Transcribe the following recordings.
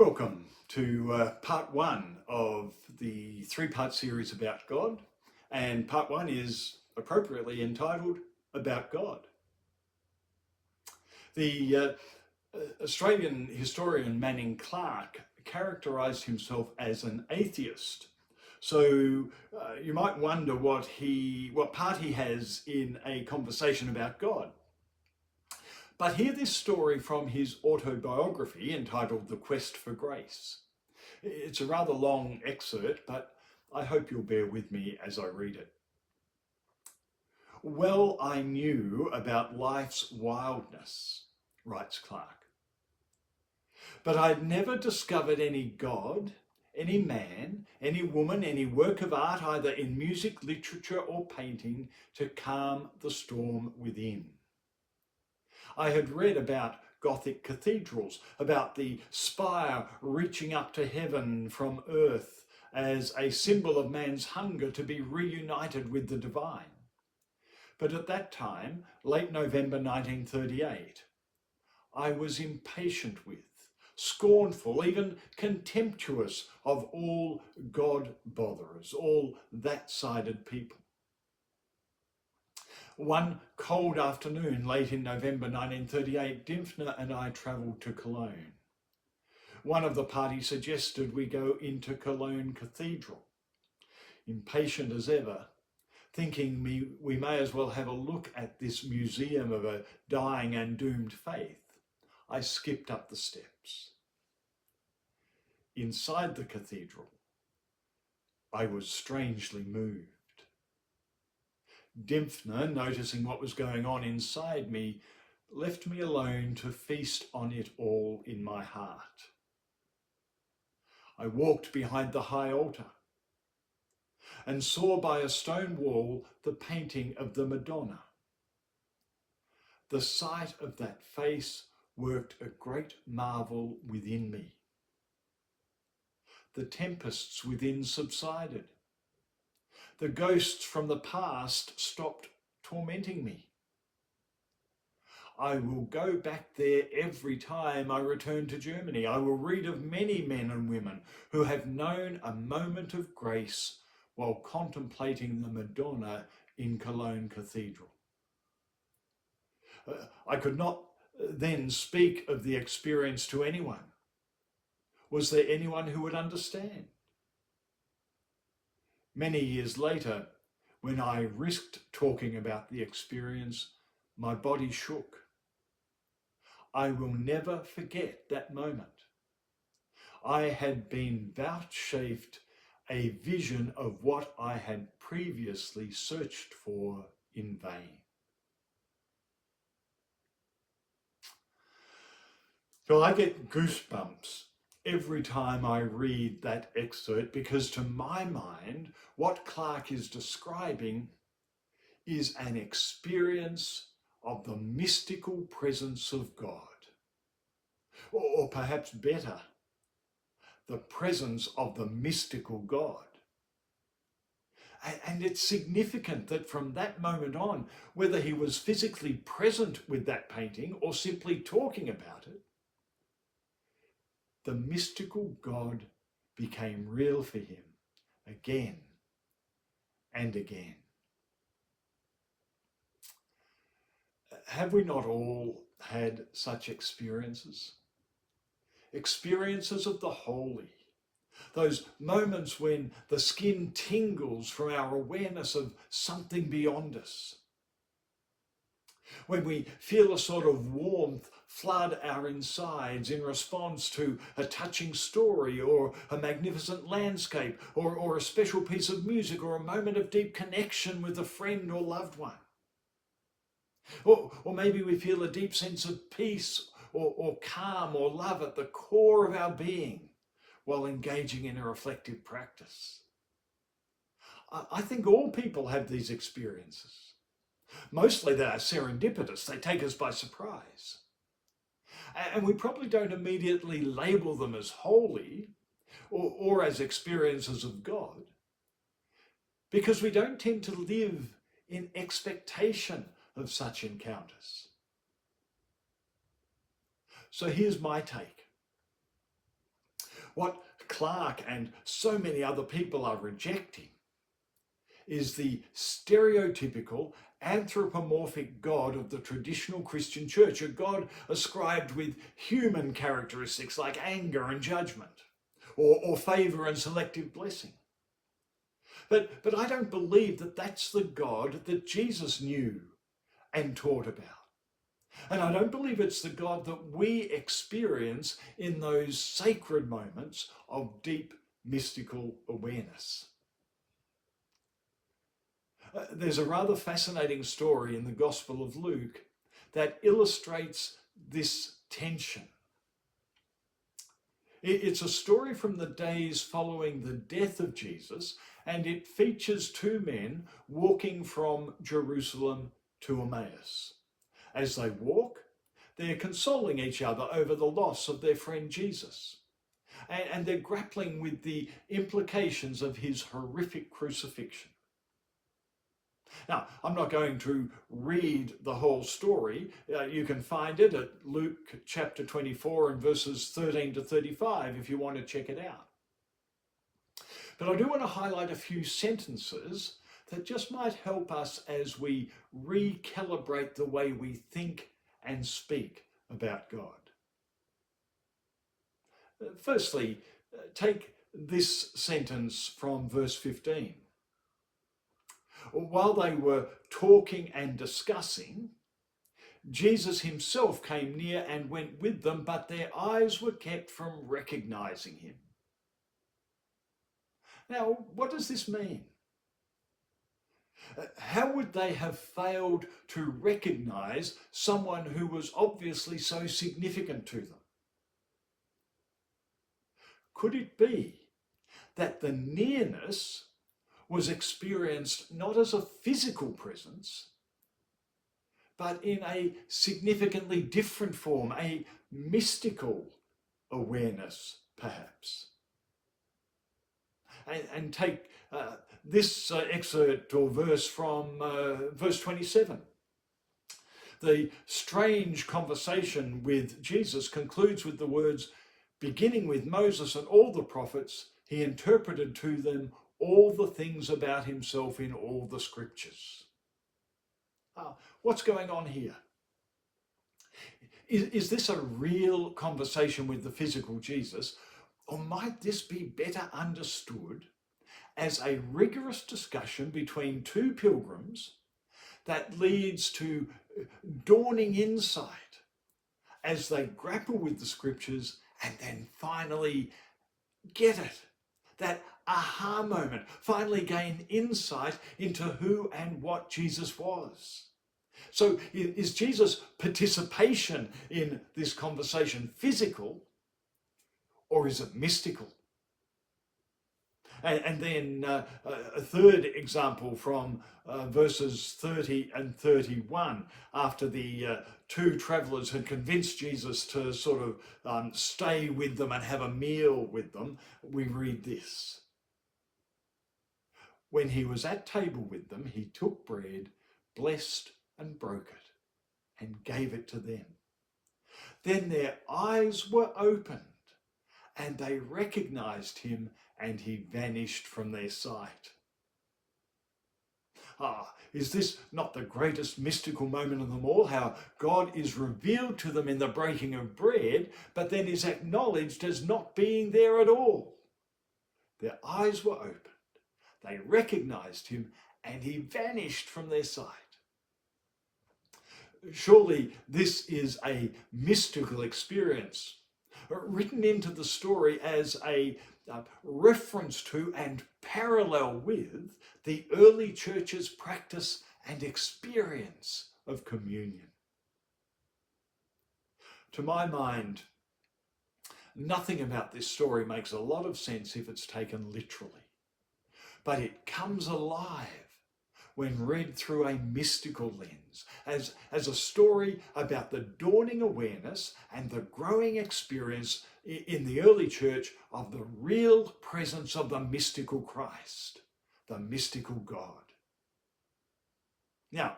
Welcome to part one of the three-part series about God, and part one is appropriately entitled About God. The Australian historian Manning Clark characterised himself as an atheist. So you might wonder what part he has in a conversation about God. But hear this story from his autobiography entitled The Quest for Grace. It's a rather long excerpt, but I hope you'll bear with me as I read it. Well, I knew about life's wildness, writes Clark, but I'd never discovered any God, any man, any woman, any work of art, either in music, literature, or painting, to calm the storm within. I had read about Gothic cathedrals, about the spire reaching up to heaven from earth as a symbol of man's hunger to be reunited with the divine. But at that time, late November 1938, I was impatient with, scornful, even contemptuous of all God-botherers, all that-sided people. One cold afternoon, late in November 1938, Dimphner and I travelled to Cologne. One of the party suggested we go into Cologne Cathedral. Impatient as ever, thinking we may as well have a look at this museum of a dying and doomed faith, I skipped up the steps. Inside the cathedral, I was strangely moved. Dimphner, noticing what was going on inside me, left me alone to feast on it all in my heart. I walked behind the high altar and saw by a stone wall the painting of the Madonna. The sight of that face worked a great marvel within me. The tempests within subsided. The ghosts from the past stopped tormenting me. I will go back there every time I return to Germany. I will read of many men and women who have known a moment of grace while contemplating the Madonna in Cologne Cathedral. I could not then speak of the experience to anyone. Was there anyone who would understand? Many years later, when I risked talking about the experience, my body shook. I will never forget that moment. I had been vouchsafed a vision of what I had previously searched for in vain. So I get goosebumps every time I read that excerpt, because to my mind, what Clark is describing is an experience of the mystical presence of God. Or perhaps better, the presence of the mystical God. And it's significant that from that moment on, whether he was physically present with that painting or simply talking about it, the mystical God became real for him again and again. Have we not all had such experiences? Experiences of the holy. Those moments when the skin tingles from our awareness of something beyond us. When we feel a sort of warmth flood our insides in response to a touching story or a magnificent landscape or a special piece of music or a moment of deep connection with a friend or loved one. Or maybe we feel a deep sense of peace or calm or love at the core of our being while engaging in a reflective practice. I think all people have these experiences. Mostly they are serendipitous, they take us by surprise. And we probably don't immediately label them as holy or as experiences of God, because we don't tend to live in expectation of such encounters. So here's my take. What Clark and so many other people are rejecting is the stereotypical anthropomorphic God of the traditional Christian church, a God ascribed with human characteristics like anger and judgment, or favour and selective blessing. But I don't believe that that's the God that Jesus knew and taught about. And I don't believe it's the God that we experience in those sacred moments of deep mystical awareness. There's a rather fascinating story in the Gospel of Luke that illustrates this tension. It's a story from the days following the death of Jesus, and it features two men walking from Jerusalem to Emmaus. As they walk, they're consoling each other over the loss of their friend Jesus, and they're grappling with the implications of his horrific crucifixion. Now, I'm not going to read the whole story. You can find it at Luke chapter 24 and verses 13 to 35 if you want to check it out. But I do want to highlight a few sentences that just might help us as we recalibrate the way we think and speak about God. Firstly, take this sentence from verse 15. While they were talking and discussing, Jesus himself came near and went with them, but their eyes were kept from recognizing him. Now, what does this mean? How would they have failed to recognize someone who was obviously so significant to them? Could it be that the nearness was experienced not as a physical presence, but in a significantly different form, a mystical awareness, perhaps? And take this excerpt or verse from verse 27. The strange conversation with Jesus concludes with the words, beginning with Moses and all the prophets, he interpreted to them all the things about himself in all the scriptures. What's going on here? Is this a real conversation with the physical Jesus, or might this be better understood as a rigorous discussion between two pilgrims that leads to dawning insight as they grapple with the scriptures and then finally get it? That aha moment, finally gain insight into who and what Jesus was. So is Jesus' participation in this conversation physical, or is it mystical? And then a third example from verses 30 and 31, after the two travellers had convinced Jesus to sort of stay with them and have a meal with them, we read this. When he was at table with them, he took bread, blessed and broke it, and gave it to them. Then their eyes were opened, and they recognized him, and he vanished from their sight. Is this not the greatest mystical moment of them all? How God is revealed to them in the breaking of bread, but then is acknowledged as not being there at all. Their eyes were opened, they recognized him, and he vanished from their sight. Surely this is a mystical experience, written into the story as a reference to and parallel with the early church's practice and experience of communion. To my mind, nothing about this story makes a lot of sense if it's taken literally, but it comes alive when read through a mystical lens, as a story about the dawning awareness and the growing experience in the early church of the real presence of the mystical Christ, the mystical God. Now,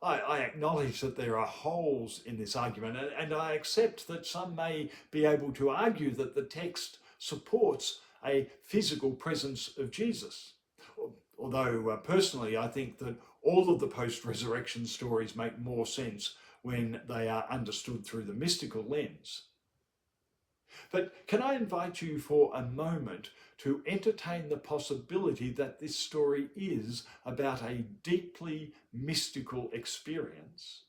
I acknowledge that there are holes in this argument, and I accept that some may be able to argue that the text supports a physical presence of Jesus. Although personally, I think that all of the post-resurrection stories make more sense when they are understood through the mystical lens. But can I invite you for a moment to entertain the possibility that this story is about a deeply mystical experience,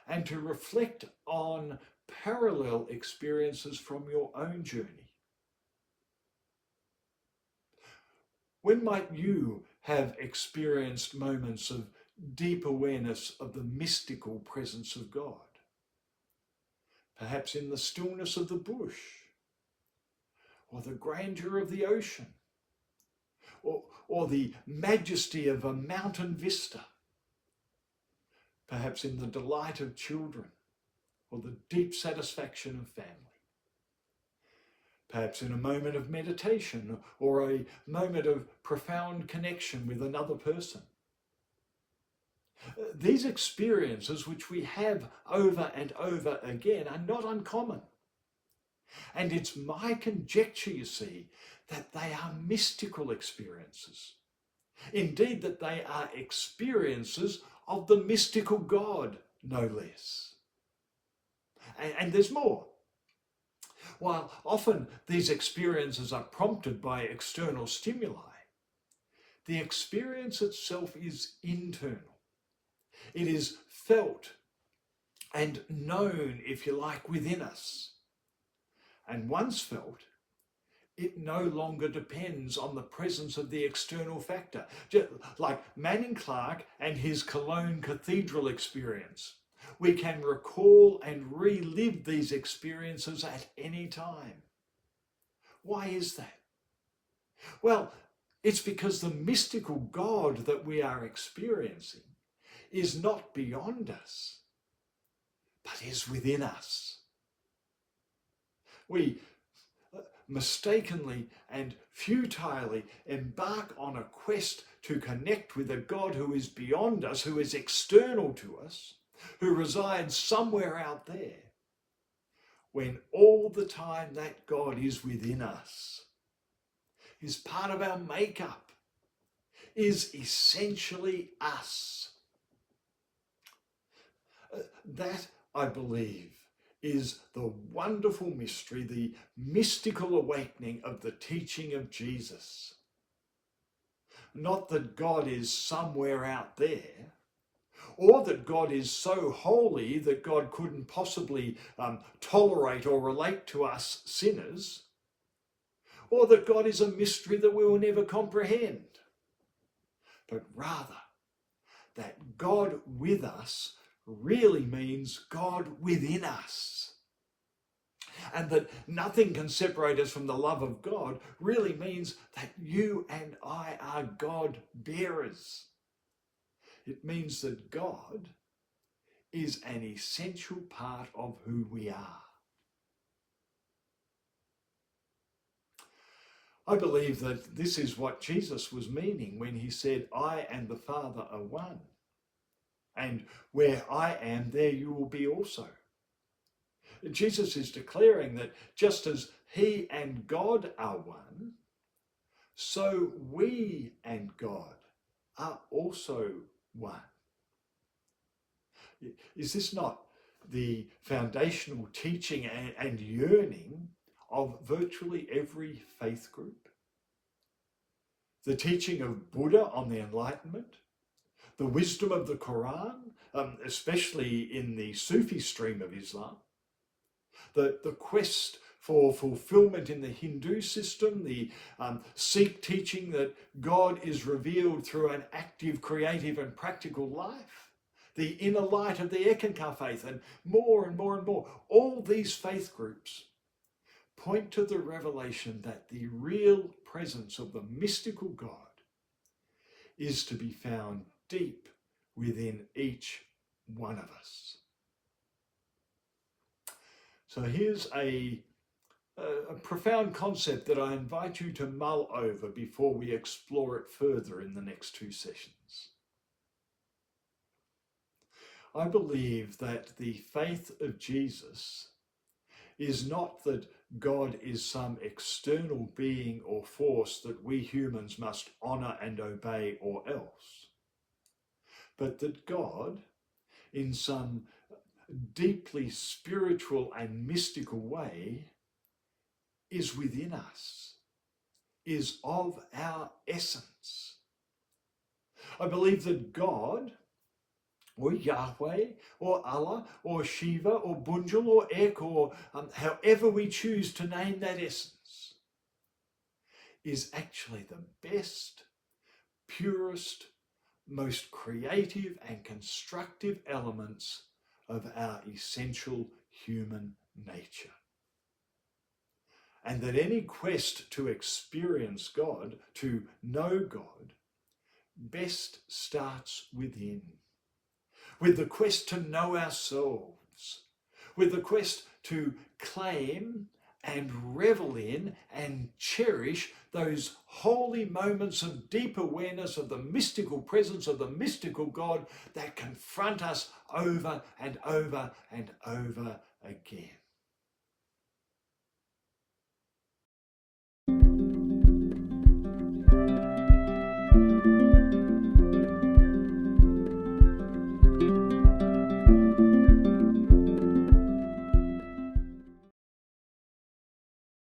and to reflect on parallel experiences from your own journey? When might you have experienced moments of deep awareness of the mystical presence of God? Perhaps in the stillness of the bush, or the grandeur of the ocean, or the majesty of a mountain vista. Perhaps in the delight of children, or the deep satisfaction of family. Perhaps in a moment of meditation, or a moment of profound connection with another person. These experiences, which we have over and over again, are not uncommon. And it's my conjecture, you see, that they are mystical experiences. Indeed, that they are experiences of the mystical God, no less. And there's more. While often these experiences are prompted by external stimuli, the experience itself is internal. It is felt and known, if you like, within us. And once felt, it no longer depends on the presence of the external factor. Just like Manning Clark and his Cologne Cathedral experience. We can recall and relive these experiences at any time. Why is that? Well, it's because the mystical God that we are experiencing is not beyond us, but is within us. We mistakenly and futilely embark on a quest to connect with a God who is beyond us, who is external to us, who resides somewhere out there, when all the time that God is within us, is part of our makeup, is essentially us. That, I believe, is the wonderful mystery, the mystical awakening of the teaching of Jesus. Not that God is somewhere out there, or that God is so holy that God couldn't possibly tolerate or relate to us sinners, or that God is a mystery that we will never comprehend, but rather that God with us really means God within us. And that nothing can separate us from the love of God really means that you and I are God bearers. It means that God is an essential part of who we are. I believe that this is what Jesus was meaning when he said, I and the Father are one. And where I am, there you will be also. Jesus is declaring that just as he and God are one, so we and God are also one. Is this not the foundational teaching and yearning of virtually every faith group? The teaching of Buddha on the Enlightenment, the wisdom of the Quran, especially in the Sufi stream of Islam, the quest for fulfillment in the Hindu system, the Sikh teaching that God is revealed through an active, creative and practical life, the inner light of the Eckankar faith, and more and more and more. All these faith groups point to the revelation that the real presence of the mystical God is to be found deep within each one of us. So here's a profound concept that I invite you to mull over before we explore it further in the next two sessions. I believe that the faith of Jesus is not that God is some external being or force that we humans must honour and obey or else, but that God, in some deeply spiritual and mystical way, is within us, is of our essence. I believe that God, or Yahweh, or Allah, or Shiva, or Bunjil, or Ek, or however we choose to name that essence, is actually the best, purest, most creative and constructive elements of our essential human nature. And that any quest to experience God, to know God, best starts within, with the quest to know ourselves, with the quest to claim and revel in and cherish those holy moments of deep awareness of the mystical presence of the mystical God that confront us over and over and over again.